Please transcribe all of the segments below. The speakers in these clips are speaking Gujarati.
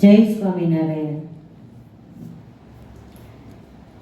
જય સ્વામિનારાયણ.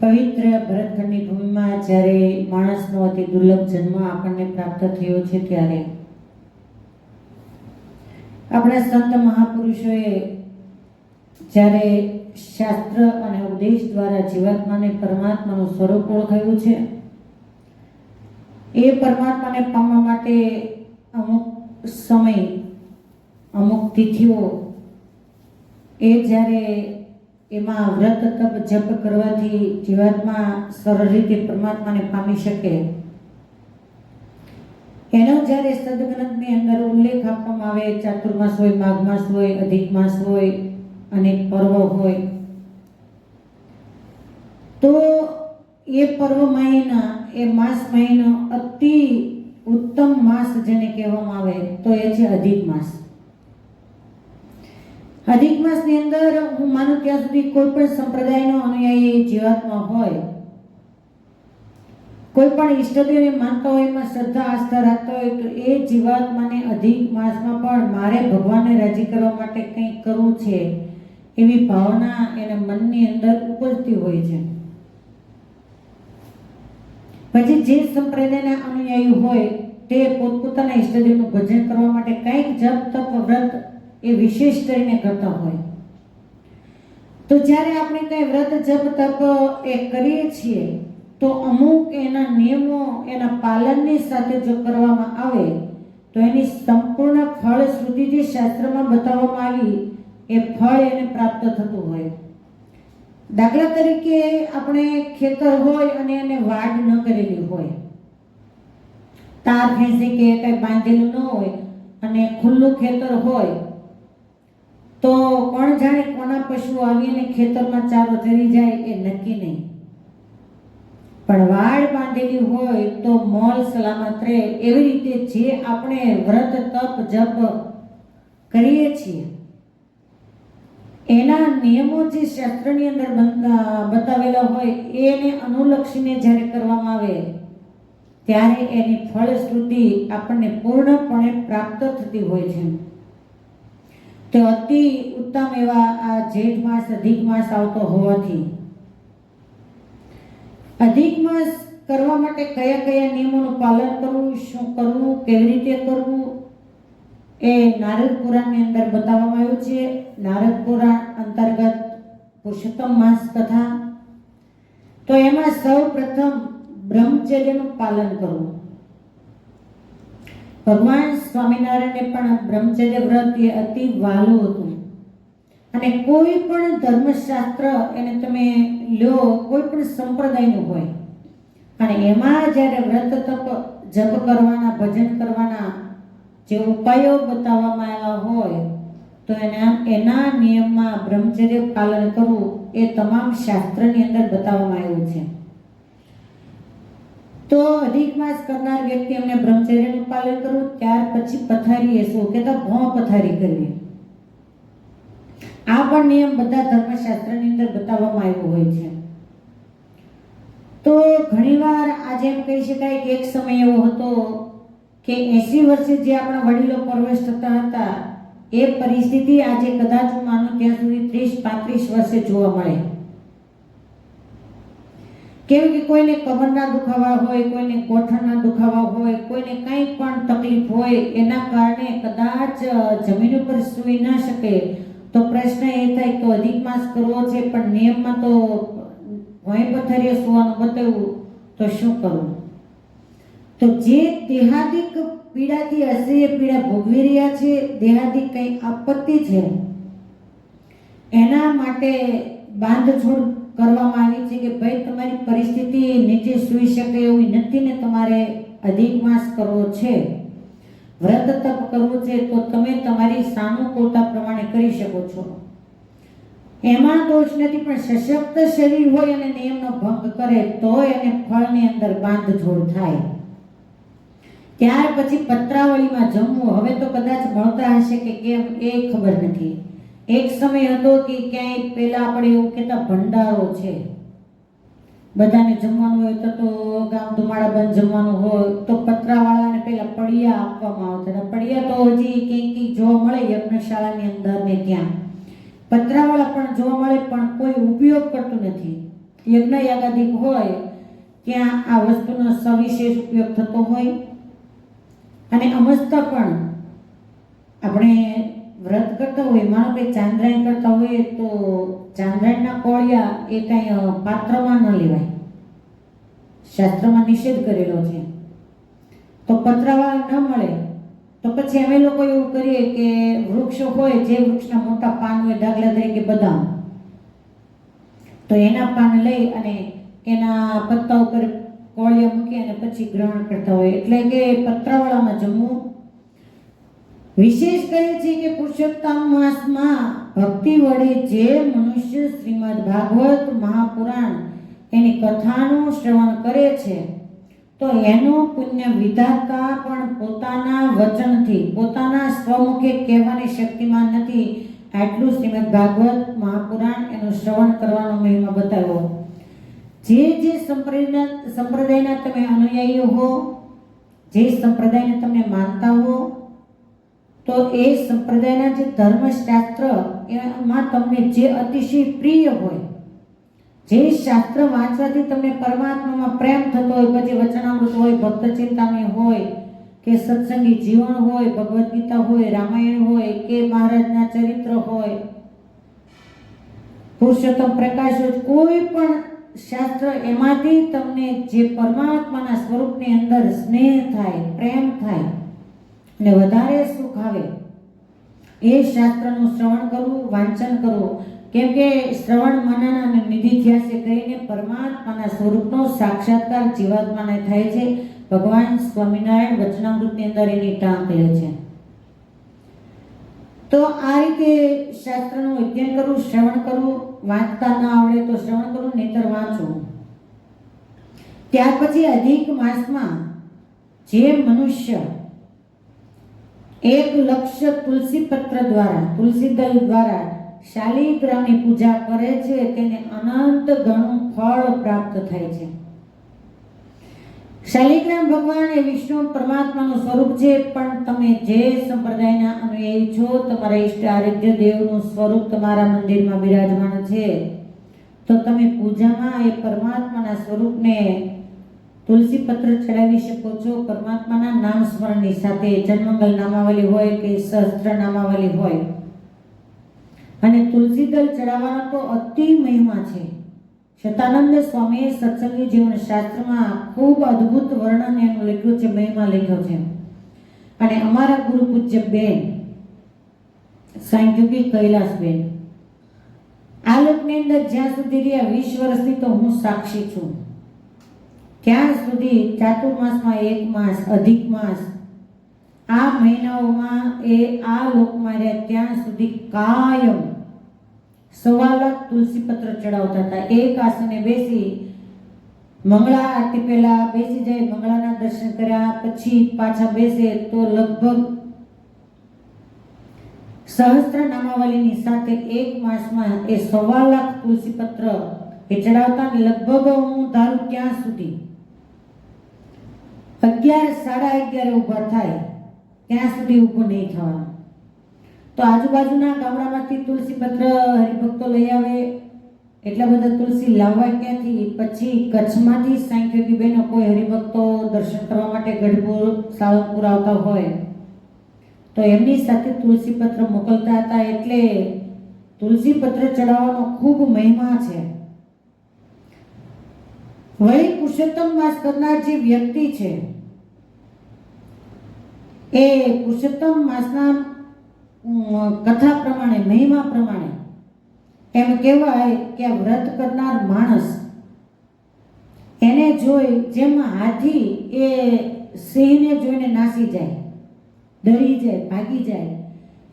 પવિત્ર ભરતખંડની ભૂમિમાં જ્યારે માણસનો અતિ દુર્લભ જન્મ આપણને પ્રાપ્ત થયો છે, ત્યારે આપણા સંત મહાપુરુષોએ જ્યારે શાસ્ત્ર અને ઉપદેશ દ્વારા જીવાત્માને પરમાત્માનું સ્વરૂપ ઓળખાયું છે, એ પરમાત્માને પામવા માટે અમુક સમય, અમુક તિથિઓ, એ જ્યારે એમાં વ્રત તપ જપ કરવાથી જીવાત્મા સરળ રીતે પરમાત્માને પામી શકે, એનો જ્યારે સદગ્રંથની અંદર ઉલ્લેખ આપવામાં આવે, ચાતુર્માસ હોય, માઘ માસ હોય, અધિક માસ હોય, અનેક પર્વ હોય, તો એ પર્વ મહિના, એ માસ મહિનો અતિ ઉત્તમ માસ જેને કહેવામાં આવે તો એ છે અધિક માસ. અધિક માસની અંદર હું માનું ત્યાં સુધી કોઈ પણ સંપ્રદાયનો અનુયાયી જીવાત્મા હોય, કોઈ પણ ઈષ્ટદેવને માનતા હોય, એમાં શ્રદ્ધા આસ્થા રાખતા હોય, તો એ જીવાત્માને અધિક માસમાં પણ મારે ભગવાનને રાજી કરવા માટે કંઈક કરવું છે એવી ભાવના એના મનની અંદર ઉપજતી હોય છે. પછી જે સંપ્રદાયના અનુયાયી હોય તે પોતપોતાના ઈષ્ટદેવનું ભજન કરવા માટે કંઈક જપ તપ વ્રત એ વિશેષ કરીને કરતા હોય. તો જ્યારે આપણે કંઈ વ્રત જપ તપ એ કરીએ છીએ, તો અમુક એના નિયમો એના પાલનની સાથે જો કરવામાં આવે તો એની સંપૂર્ણ ફળશ્રુતિ જે શાસ્ત્રમાં બતાવવામાં આવી એ ફળ એને પ્રાપ્ત થતું હોય. દાખલા તરીકે આપણે ખેતર હોય અને એને વાડ ન કરેલી હોય, તાર ફેંસી કે કંઈ બાંધેલું ન હોય અને ખુલ્લું ખેતર હોય, તો કોણ જાણે કોના પશુ આવીને ખેતરમાં ચારો ચરી જાય એ નક્કી નહીં. પણ વાડ બાંધેલી હોય તો મોલ સલામત રહે. એવી રીતે જે આપણે વ્રત તપ જપ કરીએ છીએ એના નિયમો જે શાસ્ત્રની અંદર બતાવેલા હોય એને અનુલક્ષીને જ્યારે કરવામાં આવે ત્યારે એની ફળશ્રુતિ આપણને પૂર્ણપણે પ્રાપ્ત થતી હોય છે. તો અતિ ઉત્તમ એવા આ જેઠ માસ અધિક માસ આવતો હોવાથી અધિક માસ કરવા માટે કયા કયા નિયમોનું પાલન કરવું, શું કરવું, કેવી રીતે કરવું, એ નારદ પુરાણની અંદર બતાવવામાં આવ્યું છે. નારદ પુરાણ અંતર્ગત પુરુષોત્તમ માસ કથા. તો એમાં સૌ પ્રથમ બ્રહ્મચર્યનું પાલન કરવું. ભગવાન સ્વામિનારાયણને પણ બ્રહ્મચર્ય વ્રત એ અતિ વહાલું હતું. અને કોઈ પણ ધર્મશાસ્ત્ર એને તમે લ્યો, કોઈ પણ સંપ્રદાયનું હોય, અને એમાં જ્યારે વ્રત તપ જપ કરવાના, ભજન કરવાના જે ઉપાયો બતાવવામાં આવ્યા હોય, તો એના નિયમમાં બ્રહ્મચર્ય પાલન કરવું એ તમામ શાસ્ત્રની અંદર બતાવવામાં આવ્યું છે. તો અધિક માસ કરનાર વ્યક્તિ એમને બ્રહ્મચર્યનું પાલન કરવું. ત્યાર પછી પથારી, એ શું કહેતા, ભોં પથારી કરવી. આ પણ નિયમ બધા ધર્મશાસ્ત્રની અંદર બતાવવામાં આવ્યો હોય છે. તો ઘણીવાર આજે એમ કહી શકાય કે એક સમય એવો હતો કે 80 વર્ષે જે આપણા વડીલો પરવેશ થતા હતા, એ પરિસ્થિતિ આજે કદાચ હું માનું ત્યાં સુધી 30-35 વર્ષે જોવા મળે. કેમ કે કોઈને કમરના દુખાવા હોય, કોઈને ગોઠણના દુખાવા હોય, કોઈને કંઈ પણ તકલીફ હોય, એના કારણે કદાચ જમીન ઉપર સૂઈ ના શકે, તો પ્રશ્ન એ થાય તો અધિક માસ કરવો છે પણ નિયમમાં તો ભોંય પથારીએ સૂવાનું બતાવ્યું, તો શું કરવું? તો જે દેહાદિક પીડાથી હશે, એ પીડા ભોગવી રહ્યા છે, દેહાદિક કંઈ આપત્તિ છે, એના માટે બાંધછોડ કરવામાં આવી છે કે ભાઈ તમારી પરિસ્થિતિ નીચે સૂઈ શકે એવી નથી ને તમારે અધિક માસ કરવો છે, વ્રત તપ કરવું છે, તો તમે તમારી સાનુકૂળતા પ્રમાણે કરી શકો છો. એમાં દોષ નથી, પણ સશક્ત શરીર હોય અને નિયમનો ભંગ કરે તો એને ફળની અંદર બાંધછોડ થાય. ત્યાર પછી પત્રાવળીમાં જમવું. હવે તો કદાચ મળતા હશે કે કેમ એ ખબર નથી. એક સમય હતો કે ક્યાંય પહેલા આપણે એવું કહેતા ભંડારો છે, બધાને જમવાનું હોય, તો ગામ ધુમાડા બંધ જમવાનું હોય તો પતરાવાળાને પહેલા પડિયા આપવામાં આવતા. પડિયા તો હજી કંઈક જોવા મળે યજ્ઞશાળાની અંદર ને ત્યાં, પતરાવાળા પણ જોવા મળે, પણ કોઈ ઉપયોગ કરતું નથી. યજ્ઞ યાગાદિક હોય ત્યાં આ વસ્તુનો સવિશેષ ઉપયોગ થતો હોય. અને અમસ્તા પણ આપણે વ્રત કરતા હોય, માનો કે ચાંદ્રાયણ કરતા હોય, તો ચાંદ્રાયણના કોળિયા એ કાંઈ પાત્રમાં ન લેવાય, શાસ્ત્રમાં નિષેધ કરેલો છે. તો પતરાવાળા ન મળે તો પછી અમે લોકો એવું કરીએ કે વૃક્ષ હોય, જે વૃક્ષના મોટા પાન હોય, દાખલા તરીકે બદામ, તો એના પાન લઈ અને એના પત્તા ઉપર કોળિયા મૂકી અને પછી ગ્રહણ કરતા હોય. એટલે કે પતરાવાળામાં જમવું. વિશેષ કહે છે કે પુરુષોત્તમ માસમાં ભક્તિ વડે જે મનુષ્ય શ્રીમદ ભાગવત મહાપુરાણ એની કથાનું શ્રવણ કરે છે, તો એનો પુણ્ય વિધાતા પણ પોતાના વચનથી, પોતાના સ્વમુખે કહેવાની શક્તિમાન નથી. આટલું શ્રીમદ ભાગવત મહાપુરાણ એનું શ્રવણ કરવાનો મહિમા બતાવ્યો. જે સંપ્રદાયના તમે અનુયાયી હો, જે સંપ્રદાયને તમે માનતા હો, તો એ સંપ્રદાયના જે ધર્મશાસ્ત્ર એમાં તમને જે અતિશય પ્રિય હોય, જે શાસ્ત્ર વાંચવાથી તમને પરમાત્મામાં પ્રેમ થતો હોય, પછી વચનામૃત હોય, ભક્ત ચિંતામણી હોય, કે સત્સંગી જીવન હોય, ભગવદ્ ગીતા હોય, રામાયણ હોય, કે મહારાજના ચરિત્ર હોય, પુરુષોત્તમ પ્રકાશ હોય, કોઈ પણ શાસ્ત્ર, એમાંથી તમને જે પરમાત્માના સ્વરૂપની અંદર સ્નેહ થાય, પ્રેમ થાય અને વધારે સુખ આવે, એ શાસ્ત્રનું શ્રવણ કરવું, વાંચન કરવું. કેમ કે શ્રવણ મનન અને નિધિધ્યાસે કરીને પરમાત્માના સ્વરૂપનો સાક્ષાત્કાર જીવાત્માને થાય છે. ભગવાન સ્વામિનારાયણ વચનામૃતની અંદર એની ટાંક લે છે. તો આ રીતે શાસ્ત્રનું અધ્યયન કરવું, શ્રવણ કરવું. વાંચતા ના આવડે તો શ્રવણ કરવું, નહીતર વાંચવું. ત્યાર પછી અધિક માસમાં જે મનુષ્ય 1 લક્ષ તુલસી પત્ર દ્વારા, તુલસી દલ દ્વારા શાલિગ્રામની પૂજા કરે છે, તેને અનંત ગણું ફળ પ્રાપ્ત થાય છે. શાલિગ્રામ ભગવાન એ વિષ્ણુ પરમાત્માનું સ્વરૂપ છે. પણ તમે જે સંપ્રદાયના અનુયાયી છો, તમારા ઈષ્ટ આરાધ્ય દેવનું સ્વરૂપ તમારા મંદિરમાં બિરાજમાન છે, તો તમે પૂજામાં એ પરમાત્માના સ્વરૂપને તુલસી પત્ર ચડાવી શકો છો. પરમાત્માના નામ સ્મરણની સાથે જન્મંગલ નામાવલી હોય કે સહસ્ત્ર નામાવલી હોય. અને તુલસી દલ ચડાવવાનો તો અતિ મહિમા છે. શતાનંદ સ્વામીએ સત્સંગી જીવન શાસ્ત્રમાં ખૂબ અદ્ભુત વર્ણન એનું લખ્યું છે, મહિમા લખ્યો છે. અને અમારા ગુરુ પૂજ્ય બેન સાંખ્યોગી કૈલાસબેન આ લોકની અંદર જ્યાં સુધી રહ્યા 20 વર્ષથી, તો હું સાક્ષી છું, ત્યાં સુધી ચાતુર્માસમાં 1 માસ, અધિક માસ, આ મહિનાઓમાં એ આ લોકમાં રહ્યા ત્યાં સુધી કાયમ 1.25 લાખ તુલસી પત્ર ચડાવતા હતા. એક આસને બેસી મંગળા આરતી પહેલા બેસી જાય, મંગળાના દર્શન કર્યા પછી પાછા બેસે તો લગભગ સહસ્ત્ર નામાવલીની સાથે 1 માસમાં એ 1.25 લાખ તુલસી પત્ર એ ચડાવતા. લગભગ હું ધારું ત્યાં સુધી 11, 11:30 ઊભા થાય ત્યાં સુધી ઊભું નહીં થવાનું. તો આજુબાજુના ગામડામાંથી તુલસી પત્ર હરિભક્તો લઈ આવે. એટલા બધા તુલસી લાવવા ક્યાંથી? પછી કચ્છમાંથી સાંખ્યોગી બહેનો કોઈ હરિભક્તો દર્શન કરવા માટે ગઢપુર, સાવંતપુર આવતા હોય તો એમની સાથે તુલસી પત્ર મોકલતા હતા. એટલે તુલસી પત્ર ચડાવવાનો ખૂબ મહિમા છે. વળી પુરુષોત્તમ માસ કરનાર જે વ્યક્તિ છે, એ પુરુષોત્તમ માસના કથા પ્રમાણે, મહિમા પ્રમાણે એમ કહેવાય કે વ્રત કરનાર માણસ એને જોઈ જેમ હાથી એ સિંહને જોઈને નાસી જાય, ડરી જાય, ભાગી જાય,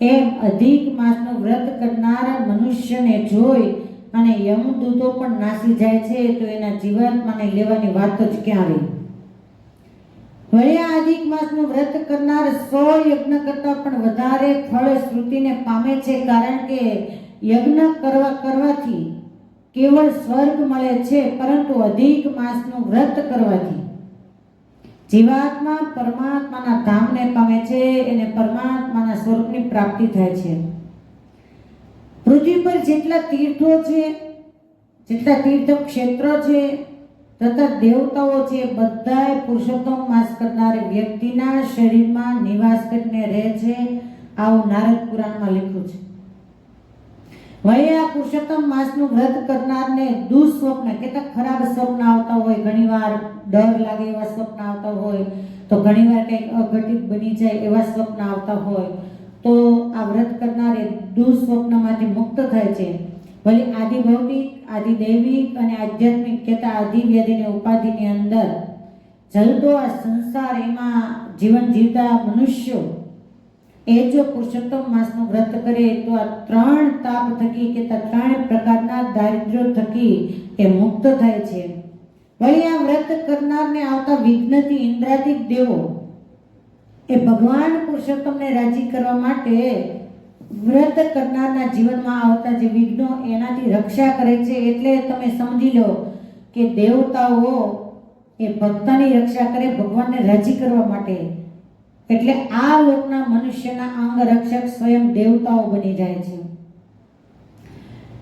એમ અધિક માસનો વ્રત કરનાર મનુષ્યને જોઈ અને યમદૂતો પણ નાસી જાય છે. તો એના જીવાત્માને લેવાની વાત જ ક્યાં રહી? વળી આ અધિક માસનું વ્રત કરનાર 100 યજ્ઞ કરતા પણ વધારે ફળ શ્રુતિને પામે છે. કારણ કે યજ્ઞ કરવાથી કેવળ સ્વર્ગ મળે છે, પરંતુ અધિક માસનું વ્રત કરવાથી જીવાત્મા પરમાત્માના ધામને પામે છે, એને પરમાત્માના સ્વરૂપની પ્રાપ્તિ થાય છે. પૃથ્વી પર જેટલા તીર્થો છે, જેટલા તીર્થ ક્ષેત્ર છે તથા દેવતાઓ છે, બધાય પુરુષોત્તમ માસ કરનાર વ્યક્તિના શરીરમાં નિવાસ કરીને રહે છે, આવું નારદ પુરાણમાં લખ્યું છે. વળી આ પુરુષોત્તમ માસનું વ્રત કરનારને દુઃસ્વપ્ન કેટલાક ખરાબ સ્વપ્ન આવતા હોય, ઘણીવાર ડર લાગે એવા સ્વપ્ન આવતા હોય, તો ઘણીવાર કંઈક અઘટિત બની જાય એવા સ્વપ્ન આવતા હોય, તો આ વ્રત કરનારે દુઃસ્વપ્નમાંથી મુક્ત થાય છે. વળી આદિ ભૌતિક, આદિ દૈવિક અને આધ્યાત્મિક કહેતા આદિ વ્યાધિ અને ઉપાધિની અંદર જલતો આ સંસાર, એમાં જીવન જીવતા મનુષ્યો એ જો પુરુષોત્તમ માસનું વ્રત કરે તો આ 3 તાપ થકી કે 3 પ્રકારના દારિદ્ર્યો થકી એ મુક્ત થાય છે. વળી આ વ્રત કરનારને આવતા વિઘ્નથી ઇન્દ્રાદિક દેવો એ ભગવાન પુરુષોત્તમને રાજી કરવા માટે વ્રત કરનારના જીવનમાં આવતા જે વિઘ્નો એનાથી રક્ષા કરે છે. એટલે તમે સમજી લો કે દેવતાઓ એ ભક્તની રક્ષા કરે ભગવાનને રાજી કરવા માટે. એટલે આ લોકના મનુષ્યના અંગ રક્ષક સ્વયં દેવતાઓ બની જાય છે.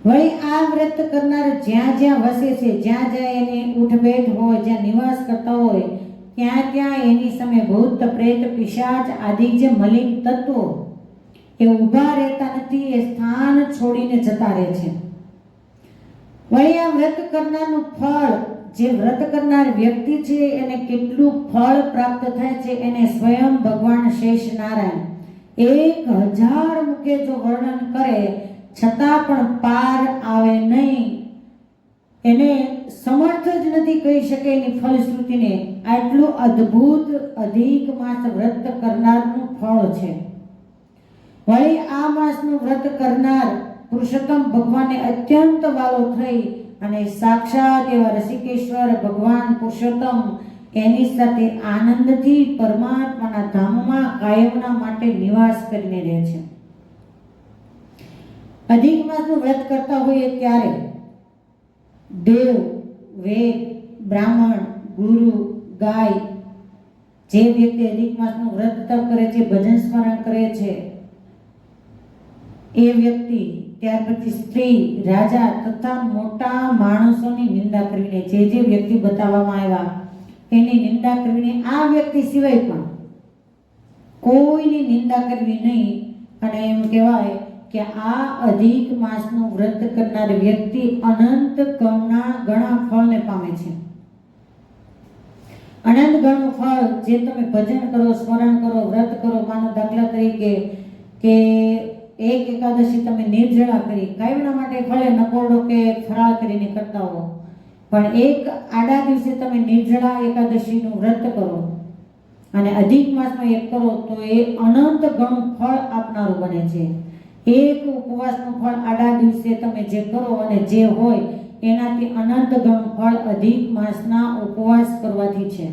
વળી આ વ્રત કરનાર જ્યાં જ્યાં વસે છે, જ્યાં જ્યાં એની ઉઠબેઠ હોય, જ્યાં નિવાસ કરતા હોય, ત્યાં ત્યાં એની સામે ભૂત, પ્રેત, પિશાચ આદિ જે મલિન તત્વો એ ઊભા રહેતા નથી, એ સ્થાન છોડીને જતા રહે છે. વળી આ વ્રત કરનારનું ફળ, જે વ્રત કરનાર વ્યક્તિ છે એને કેટલું ફળ પ્રાપ્ત થાય છે એને સ્વયં ભગવાન શેષ નારાયણ 1000 મુખે જો વર્ણન કરે છતાં પણ પાર આવે નહીં. એને સમર્થ જ નથી કહી શકે એની ફલશ્રુતિને. આટલું અદ્ભુત અધિક માસ વ્રત કરનારનું ફળ છે. વળી આ માસનું વ્રત કરનાર પુરુષોત્તમ ભગવાનને અત્યંત વાલો થઈ અને સાક્ષાત એવા રસિકેશ્વર ભગવાન પુરુષોત્તમ એની સાથે આનંદથી પરમાત્માના ધામમાં કાયમના માટે નિવાસ કરીને રહે છે. અધિક માસનું વ્રત કરતા હોઈએ ત્યારે દેવ, વેદ, બ્રાહ્મણ, ગુરુ, ગાય, જે વ્યક્તિ અધિક માસનું વ્રત તપ કરે છે, ભજન સ્મરણ કરે છે, એ વ્યક્તિ, ત્યાર પછી સ્ત્રી, રાજા તથા મોટા માણસોની નિંદા કરીને, જે વ્યક્તિ બતાવવામાં આવ્યા એની નિંદા કરીને, આ વ્યક્તિ સિવાય પણ કોઈની નિંદા કરવી નહીં. અને એમ કહેવાય કે આ અધિક માસનું વ્રત કરનાર વ્યક્તિ અનંત ઘણા ફળને પામે છે. અનંત ઘણું ફળ જે તમે ભજન કરો, સ્મરણ કરો, વ્રત કરો, માનો દાખલા તરીકે કે એક એકાદશી તમે નિર્જળા કરી, કાયમના માટે ભલે નકોરડો કે ફરાળ કરીને કરતા હો, પણ એક આડા દિવસે તમે નિર્જળા એકાદશીનું વ્રત કરો અને અધિક માસમાં એક કરો તો એ અનંત ઘણું ફળ આપનારું બને છે. એક ઉપવાસનું ફળ આડા દિવસે તમે જે કરો અને જે હોય એનાથી અનંત ઘણું ફળ અધિક માસના ઉપવાસ કરવાથી છે.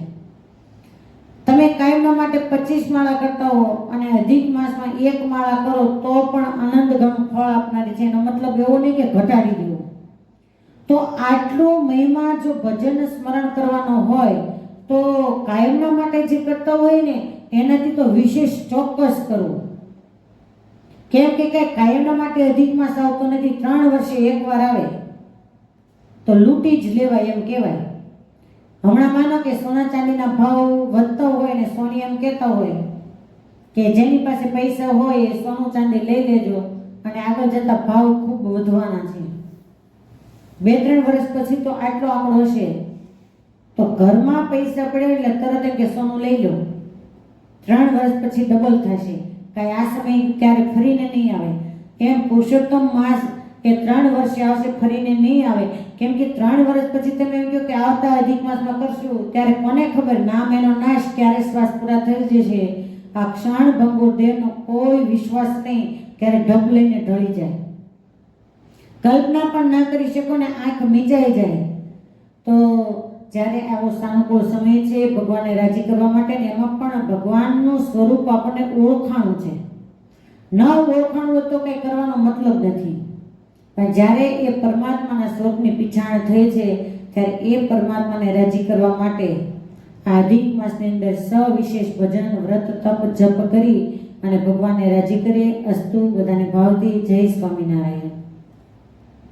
તમે કાયમના માટે 25 માળા કરતા હો અને અધિક માસમાં 1 માળા કરો તો પણ અનંત ઘણું ફળ આપનારી છે. એનો મતલબ એવો નહીં કે ઘટાડી દેવો. તો આટલો મહિમા જો ભજન સ્મરણ કરવાનો હોય તો કાયમના માટે જે કરતા હોય ને એનાથી તો વિશેષ ચોક્કસ કરવું. કેમ કે કઈ કાયમના માટે અધિક માસ આવતો નથી, 3 વર્ષે એકવાર આવે તો લૂંટી જ લેવાય એમ કહેવાય. હમણાં માનો કે સોના ચાંદીના ભાવ વધતા હોય ને સોની એમ કહેતા હોય કે જેની પાસે પૈસા હોય એ સોનું ચાંદી લઈ લેજો અને આગળ જતા ભાવ ખૂબ વધવાના છે. 2-3 વર્ષ પછી તો આટલો આંકડો હશે, તો ઘરમાં પૈસા પડે એટલે તરત એમ કે સોનું લઈ લો, 3 વર્ષ પછી ડબલ થશે. કાંઈ આ સમય ક્યારે ફરીને નહીં આવે. એમ પુરુષોત્તમ માસ એ 3 વર્ષે આવશે, ફરીને નહીં આવે. કેમ કે 3 વર્ષ પછી તમે એમ કહો કે આવતા અધિક માસમાં કરશું, ત્યારે કોને ખબર નામ એનો નાશ ક્યારે શ્વાસ પૂરા થઈ જશે. આ ક્ષણ ભંગુર દેહનો કોઈ વિશ્વાસ નહીં, ક્યારે ઢબ લઈને ઢળી જાય. કલ્પના પણ ના કરી શકો ને આંખ મીજાઈ જાય. તો જ્યારે આવો સાનુકૂળ સમય છે ભગવાનને રાજી કરવા માટે, ને એમાં પણ ભગવાનનું સ્વરૂપ આપણને ઓળખાણું છે. ન ઓળખાણું તો કંઈ કરવાનો મતલબ નથી. પણ જ્યારે એ પરમાત્માના સ્વરૂપની પીછાણ થઈ છે ત્યારે એ પરમાત્માને રાજી કરવા માટે આ અધિક માસની અંદર સવિશેષ ભજન, વ્રત, તપ, જપ કરી અને ભગવાનને રાજી કરીએ. અસ્તુ બધાને ભાવથી. જય સ્વામિનારાયણ.